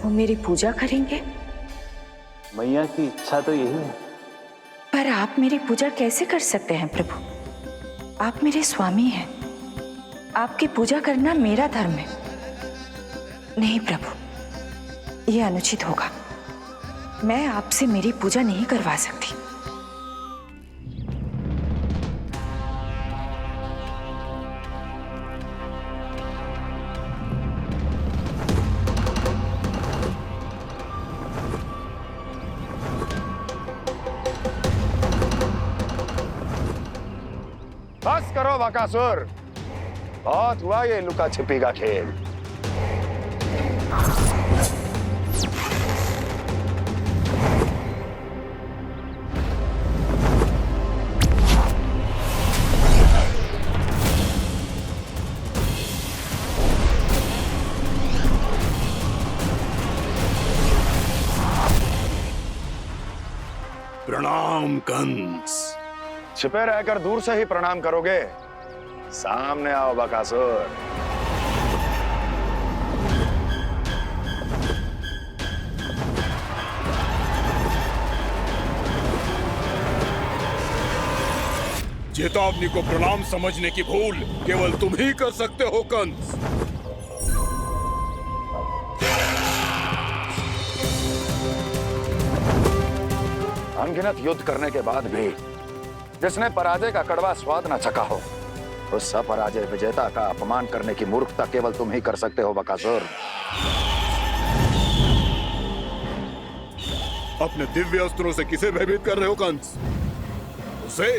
प्रभु मेरी पूजा करेंगे? मैया की इच्छा तो यही है। पर आप मेरी पूजा कैसे कर सकते हैं प्रभु? आप मेरे स्वामी हैं। आपकी पूजा करना मेरा धर्म है। नहीं प्रभु, यह अनुचित होगा। मैं आपसे मेरी पूजा नहीं करवा सकती। बस करो बकासुर, बहुत हुआ ये लुका छिपी का खेल। प्रणाम कंस। छिपे रहकर दूर से ही प्रणाम करोगे? सामने आओ बकासुर। चेतावनी को प्रणाम समझने की भूल केवल तुम ही कर सकते हो कंस। अनगिनत युद्ध करने के बाद भी जिसने पराजय का कड़वा स्वाद न चखा हो, उस अपराजय विजेता का अपमान करने की मूर्खता केवल तुम ही कर सकते हो बकासुर। अपने दिव्य अस्त्रों से किसे भयभीत कर रहे हो कंस? उसे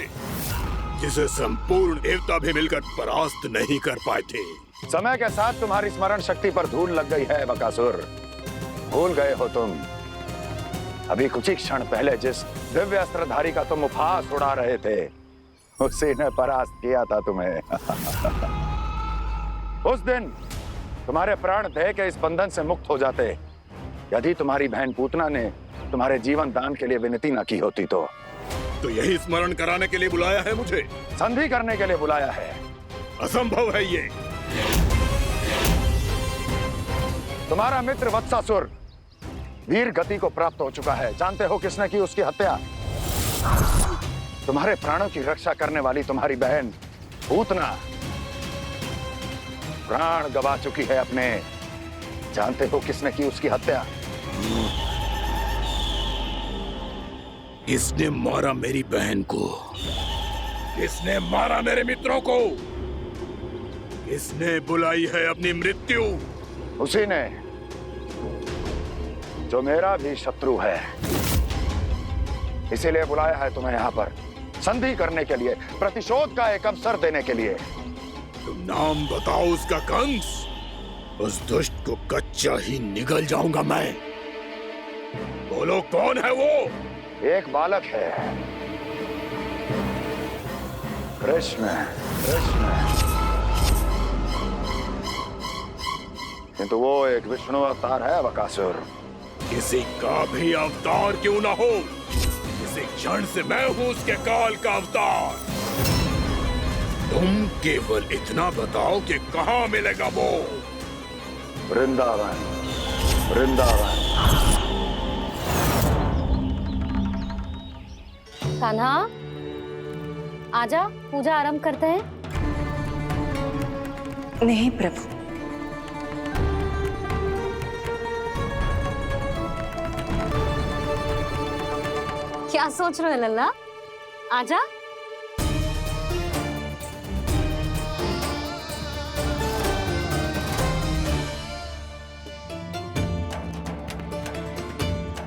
जिसे संपूर्ण देवता भी मिलकर परास्त नहीं कर पाए थे। समय के साथ तुम्हारी स्मरण शक्ति पर धूल लग गई है बकासुर। भूल गए हो तुम अभी कुछ ही क्षण पहले जिस दिव्य अस्त्रधारी का तुम उपहास उड़ा रहे थे, उसी ने परास्त किया था तुम्हें। उस दिन तुम्हारे प्राण देह के इस बंधन से मुक्त हो जाते यदि तुम्हारी बहन पूतना ने तुम्हारे जीवन दान के लिए विनती न की होती तो। यही स्मरण कराने के लिए बुलाया है मुझे? संधि करने के लिए बुलाया है। असंभव है ये। तुम्हारा मित्र वत्सासुर वीर गति को प्राप्त हो चुका है। जानते हो किसने की उसकी हत्या? तुम्हारे प्राणों की रक्षा करने वाली तुम्हारी बहन पूतना प्राण गवा चुकी है अपने। जानते हो किसने की उसकी हत्या? किसने मारा मेरी बहन को? किसने मारा मेरे मित्रों को? किसने बुलाई है अपनी मृत्यु? उसी ने जो मेरा भी शत्रु है। इसीलिए बुलाया है तुम्हें यहाँ पर संधि करने के लिए, प्रतिशोध का एक अवसर देने के लिए। तुम नाम बताओ उसका कंस। उस दुष्ट को कच्चा ही निगल जाऊंगा मैं। बोलो कौन है वो? एक बालक है, कृष्ण। कृष्ण, किंतु वो एक विष्णु अवतार है बकासुर। किसी का भी अवतार क्यों ना हो, इसी क्षण से मैं हूं उसके काल का अवतार। तुम केवल इतना बताओ कि कहां मिलेगा वो? वृंदावन। वृंदावन। कान्हा, आजा, पूजा आरंभ करते हैं। नहीं प्रभु, क्या सोच रहे हो लल्ला? आजा।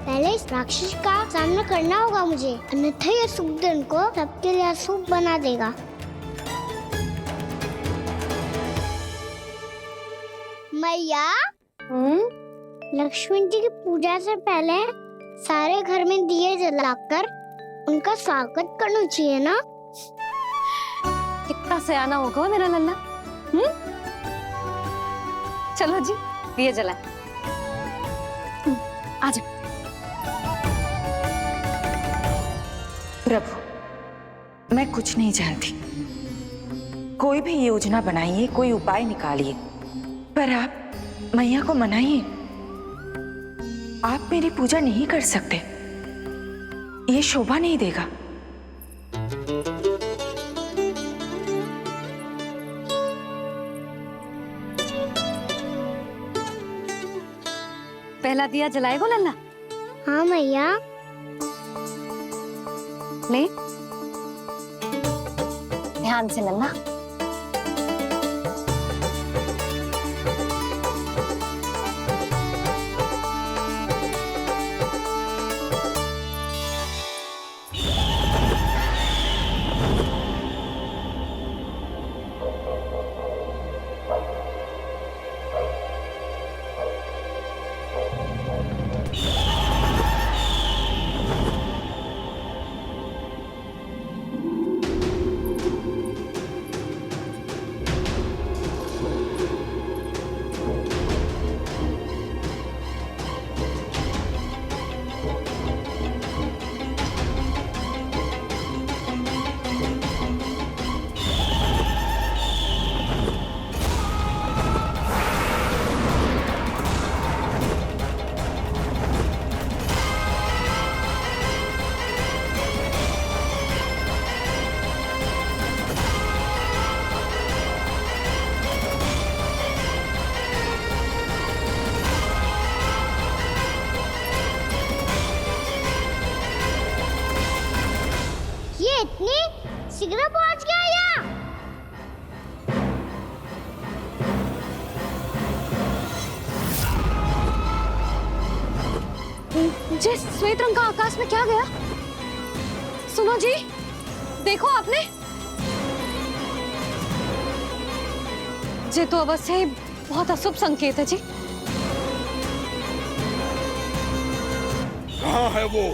पहले इस राक्षस का सामना करना होगा मुझे, अन्यथा ये शुभ दिन को सबके लिए अशुभ बना देगा। मैया, लक्ष्मण जी की पूजा से पहले सारे घर में दिए जलाकर उनका स्वागत करना चाहिए ना? कितना सयाना होगा मेरा लल्ला। चलो जी, दिए जलाए। आजा। प्रभु मैं कुछ नहीं जानती। कोई भी योजना बनाइए, कोई उपाय निकालिए, पर आप मैया को मनाइए। आप मेरी पूजा नहीं कर सकते, ये शोभा नहीं देगा। पहला दिया जलाएगो लल्ला? हाँ मैया। ले, ध्यान से लल्ला। ये इतनी शीघ्र पहुंच गया यहाँ। जे श्वेत रंग का आकाश में क्या गया? सुनो जी, देखो आपने, जे तो अवश्य ही बहुत अशुभ संकेत है जी। कहाँ है वो?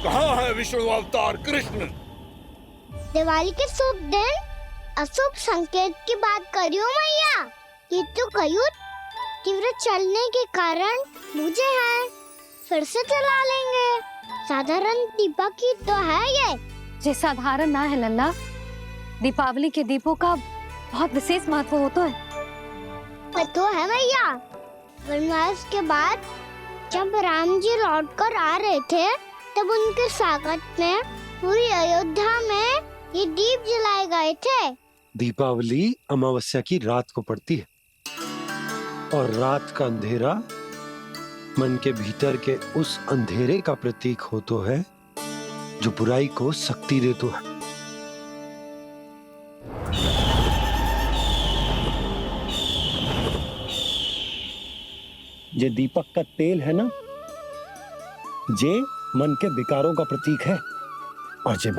कहाँ है विष्णु अवतार कृष्ण? दिवाली के शुभ दिन अशुभ संकेत की बात करियो मैया। ये तो कयूत तीव्र चलने के कारण बुझे हैं, फिर से चला लेंगे। साधारण दीपक ही तो है ये साधारण ना है लल्ला, दीपावली के दीपों का बहुत विशेष महत्व होता है। तो है मैया। वनवास के बाद जब राम जी लौट कर आ रहे थे, तब उनके स्वागत में पूरी अयोध्या में ये दीप जलाए गए थे। दीपावली अमावस्या की रात को पड़ती है और रात का अंधेरा मन के भीतर के उस अंधेरे का प्रतीक होतो है जो बुराई को शक्ति देतो है। ये दीपक का तेल है ना, जे मन के विकारों का प्रतीक है, और जे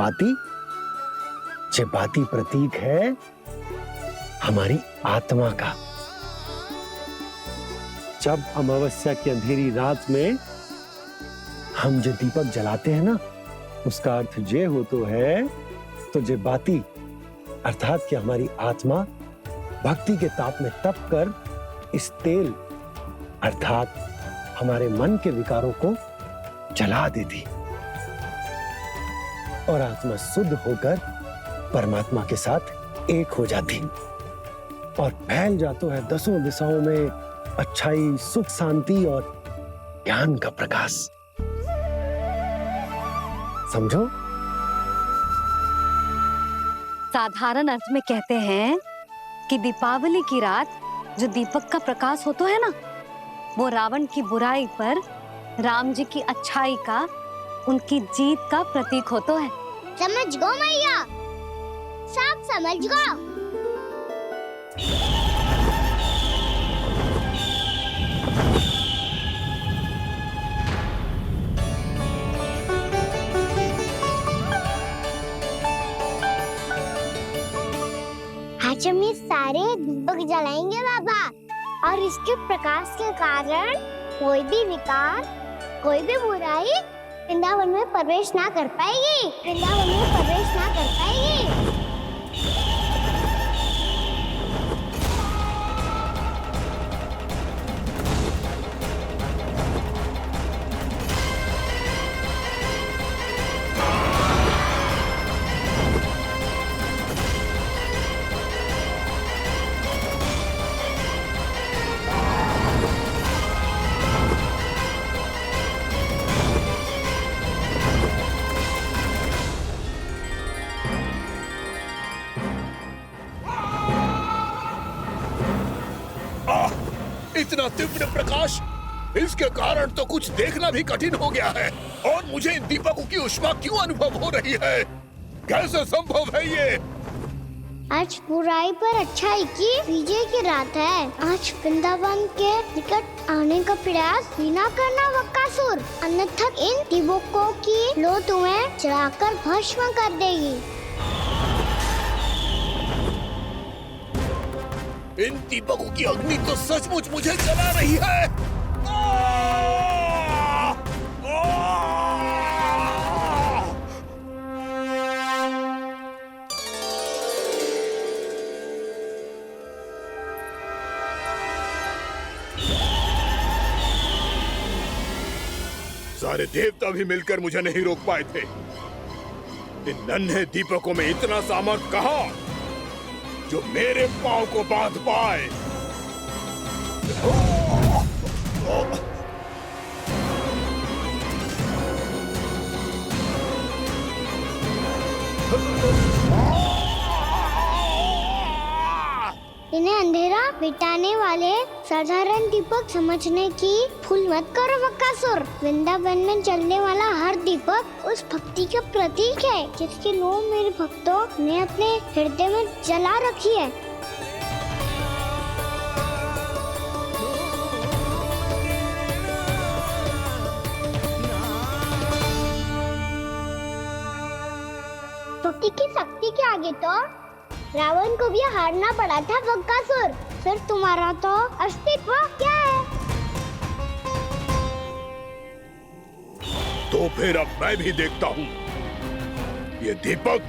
बाती प्रतीक है हमारी आत्मा का। जब अमावस्या की अंधेरी रात में हम जो दीपक जलाते हैं ना, उसका अर्थ जे हो तो है, तो जे बाती अर्थात कि हमारी आत्मा भक्ति के ताप में तप कर इस तेल अर्थात हमारे मन के विकारों को जला देती और आत्मा शुद्ध होकर परमात्मा के साथ एक हो जाती और फैल जाता है दसों दिशाओं में अच्छाई, सुख, शांति और ज्ञान का प्रकाश। समझो? साधारण अर्थ में कहते हैं कि दीपावली की रात जो दीपक का प्रकाश होता है ना, वो रावण की बुराई पर राम जी की अच्छाई का, उनकी जीत का प्रतीक होता है। समझ गो मैया, सब समझ गो। आज हम ये सारे दीपक जलाएंगे बाबा, और इसके प्रकाश के कारण कोई भी विकार, कोई भी बुराई वृंदावन में प्रवेश ना कर पाएगी, वृंदावन में प्रवेश ना कर पाएगी। इतना तीव्र प्रकाश, इसके कारण तो कुछ देखना भी कठिन हो गया है। और मुझे इन दीपकों की उष्मा क्यों अनुभव हो रही है? कैसे संभव है ये? आज बुराई पर अच्छाई की विजय की रात है। आज वृंदावन के निकट आने का प्रयास भी ना करना बकासुर, अन्यथा इन दीपकों की लो तुम्हें जलाकर भस्म कर देगी। इन दीपकों की अग्नि तो सचमुच मुझे जला रही है। सारे देवता भी मिलकर मुझे नहीं रोक पाए थे। इन नन्हे दीपकों में इतना सामर्थ कहां जो मेरे पांव को बांध पाए। इन्हें अंधेरा मिटाने वाले साधारण दीपक समझने की भूल मत करो बकासुर। वृंदावन में जलने वाला हर दीपक उस भक्ति का प्रतीक है जिसकी लो मेरे भक्तों ने अपने हृदय में जला रखी है। भक्ति की शक्ति के आगे तो रावण को भी हारना पड़ा था बकासुर। फिर तुम्हारा तो अस्तित्व क्या है? तो फिर अब मैं भी देखता हूँ ये दीपक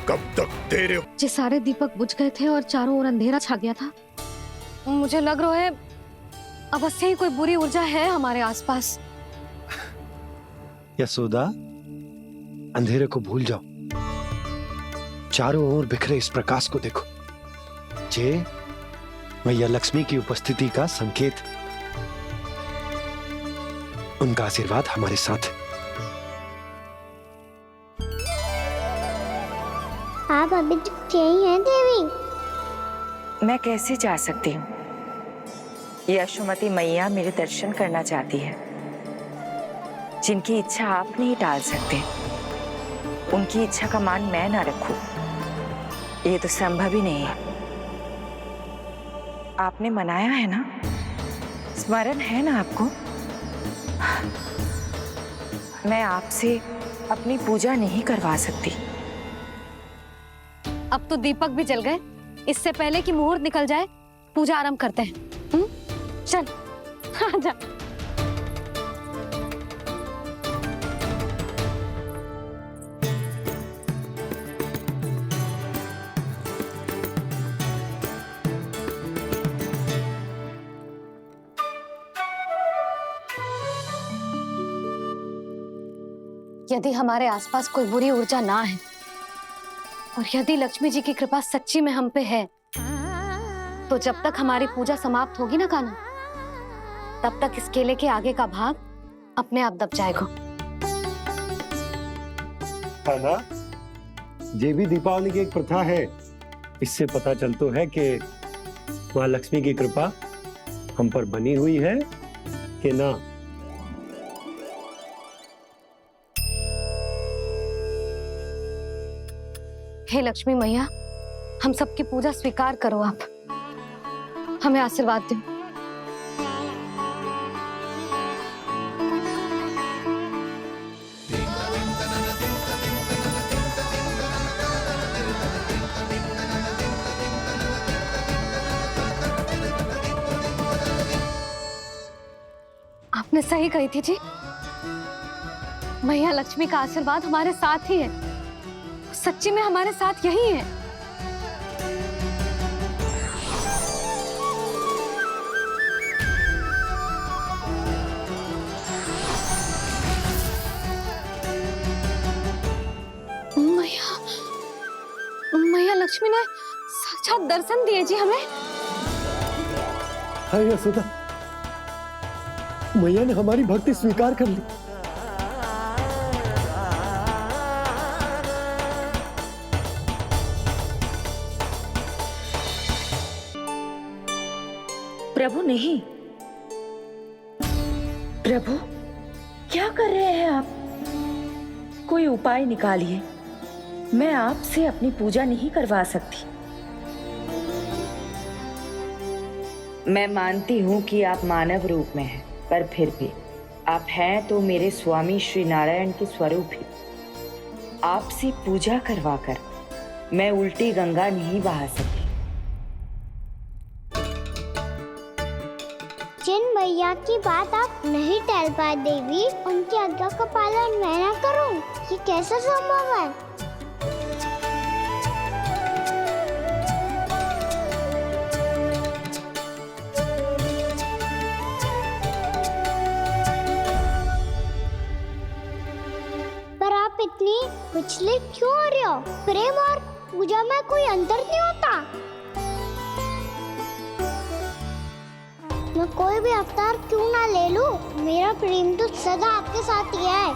कब तक तेरे। ये सारे दीपक बुझ गए थे और चारों ओर अंधेरा छा गया था। मुझे लग रहा है अवश्य ही कोई बुरी ऊर्जा है हमारे आसपास। यशोदा, अंधेरे को भूल जाओ, चारों ओर बिखरे इस प्रकाश को देखो। जे मैया लक्ष्मी की उपस्थिति का संकेत, उनका आशीर्वाद हमारे साथ है। आप अभी तक यही हैं देवी? मैं कैसे जा सकती हूँ? यशोमती मैया मेरे दर्शन करना चाहती है। जिनकी इच्छा आप नहीं टाल सकते, उनकी इच्छा का मान मैं ना रखूं, ये तो संभव ही नहीं है। आपने मनाया है ना, स्मरण है ना आपको? मैं आपसे अपनी पूजा नहीं करवा सकती। अब तो दीपक भी जल गए, इससे पहले कि मुहूर्त निकल जाए पूजा आरंभ करते हैं। चल आजा। यदि हमारे आसपास कोई बुरी ऊर्जा ना है और यदि लक्ष्मी जी की कृपा सच्ची में हम पे है, तो जब तक हमारी पूजा समाप्त होगी ना कान्हा, तब तक इस केले के आगे का भाग अपने आप दब जाएगा। कान्हा, ये भी दीपावली की एक प्रथा है। इससे पता चलता है कि माँ लक्ष्मी की कृपा हम पर बनी हुई है कि ना। हे लक्ष्मी मैया, हम सबकी पूजा स्वीकार करो, आप हमें आशीर्वाद दो। आपने सही कही थी जी, मैया लक्ष्मी का आशीर्वाद हमारे साथ ही है, सच्ची में हमारे साथ यही है। मैया लक्ष्मी ने साक्षात दर्शन दिए जी हमें। हाँ यशोदा, मैया ने हमारी भक्ति स्वीकार कर ली। प्रभु नहीं। प्रभु क्या कर रहे हैं आप? कोई उपाय निकालिए। मैं आपसे अपनी पूजा नहीं करवा सकती। मैं मानती हूँ कि आप मानव रूप में हैं, पर फिर भी आप हैं तो मेरे स्वामी श्री नारायण के स्वरूप ही। आपसे पूजा करवाकर मैं उल्टी गंगा नहीं बहा सकती। जिन भैया की बात आप नहीं टाल पाए देवी, उनकी आज्ञा का पालन मैं ना करूं, ये कैसा संभव है? पर आप इतनी विचलित क्यों हो रहे हो? प्रेम और पूजा में कोई अंतर नहीं होता। मैं कोई भी अवतार क्यों ना ले लूं, मेरा प्रेम तो सदा आपके साथ ही है।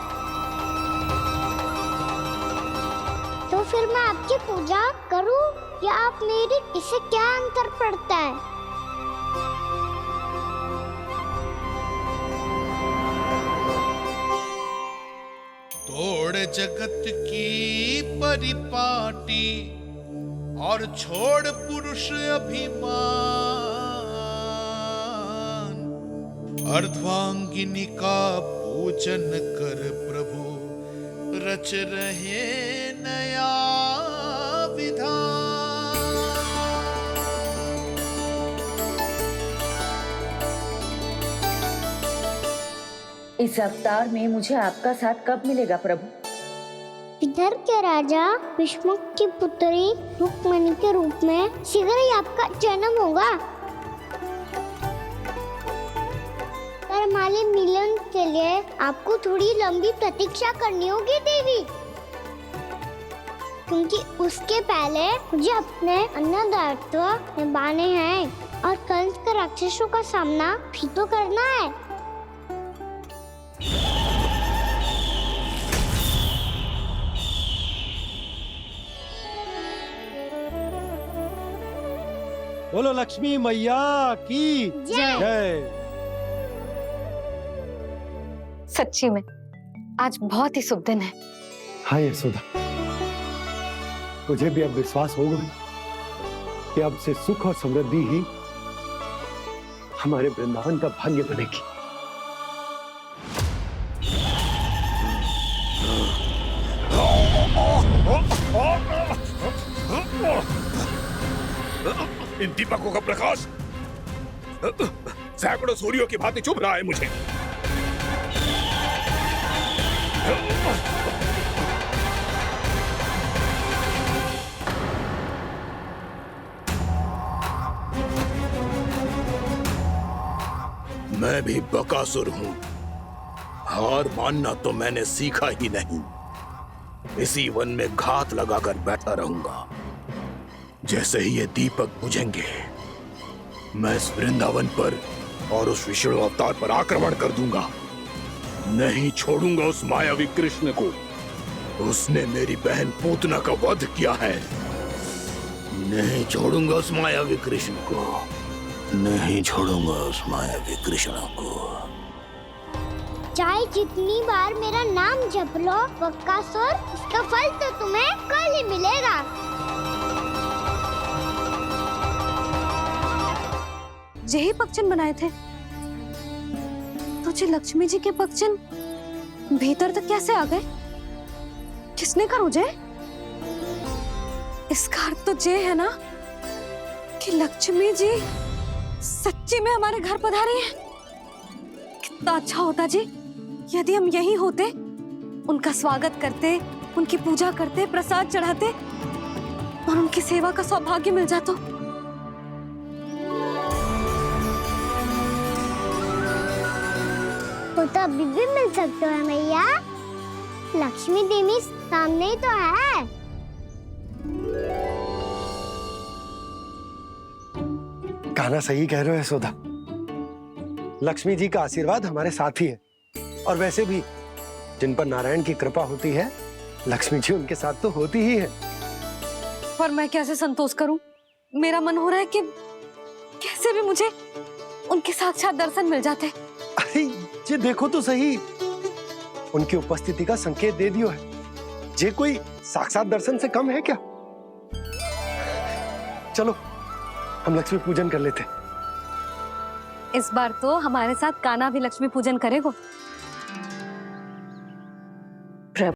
तो फिर मैं आपकी पूजा करूं या आप मेरी, इससे क्या अंतर पड़ता है? तोड़ जगत की परिपाटी और छोड़ पुरुष अभिमान, अर्धांगिनी का पूजन कर प्रभु रच रहे नया विधान। इस अवतार में मुझे आपका साथ कब मिलेगा प्रभु? इधर के राजा भीष्मक की पुत्री रुक्मणी के रूप में शीघ्र ही आपका जन्म होगा। पर हमारे मिलन के लिए आपको थोड़ी लंबी प्रतीक्षा करनी होगी देवी, क्योंकि उसके पहले मुझे अपने अन्य दायित्व निभाने हैं और कंस के राक्षसों का सामना भी तो करना है। बोलो लक्ष्मी मैया की जय। सच्ची में आज बहुत ही शुभ दिन है। हाँ यशोदा, मुझे भी अब विश्वास हो गया कि अब से सुख और समृद्धि ही हमारे वृंदावन का भाग्य बनेगी। इन दीपकों का प्रकाश सैकड़ों सूर्यों की भांति चुभ रहा है मुझे। मैं भी बकासुर हूं, हार मानना तो मैंने सीखा ही नहीं। इसी वन में घात लगाकर बैठा रहूंगा। जैसे ही ये दीपक बुझेंगे, मैं इस वृंदावन पर और उस विष्णु अवतार पर आक्रमण कर दूंगा। नहीं छोड़ूंगा उस मायावी कृष्ण को। उसने मेरी बहन पूतना का वध किया है। नहीं छोड़ूंगा उस मायावी कृष्ण को। नहीं छोड़ूंगा उस मायावी कृष्ण को। चाहे जितनी बार मेरा नाम जप लो बकासुर, इसका फल तो तुम्हें कल ही मिलेगा। यही पगचन बनाए थे, तुझे लक्ष्मी जी के पगचन भीतर तक कैसे आ गए? किसने कर मुझे? इसका अर्थ तो ये है ना कि लक्ष्मी जी सच्ची में हमारे घर पधारी हैं। कितना अच्छा होता जी यदि हम यहीं होते, उनका स्वागत करते, उनकी पूजा करते, प्रसाद चढ़ाते और उनकी सेवा का सौभाग्य मिल जाता। वो तो अभी भी मिल सकते हो मैया। लक्ष्मी देवी सामने ही तो है। कहना सही कह रहे हो यशोदा। लक्ष्मी जी का आशीर्वाद हमारे साथ ही है, और वैसे भी जिन पर नारायण की कृपा होती है, लक्ष्मी जी उनके साथ तो होती ही है। पर मैं कैसे संतोष करूं? मेरा मन हो रहा है कि कैसे भी मुझे उनके साक्षात दर्शन मिल जाते। अरे ये देखो तो सही, उनकी उपस्थिति का संकेत दे दियो है। ये कोई साक्षात दर्शन से कम है क्या? चलो हम लक्ष्मी पूजन कर लेते। इस बार तो हमारे साथ कान्हा भी लक्ष्मी पूजन करेगा।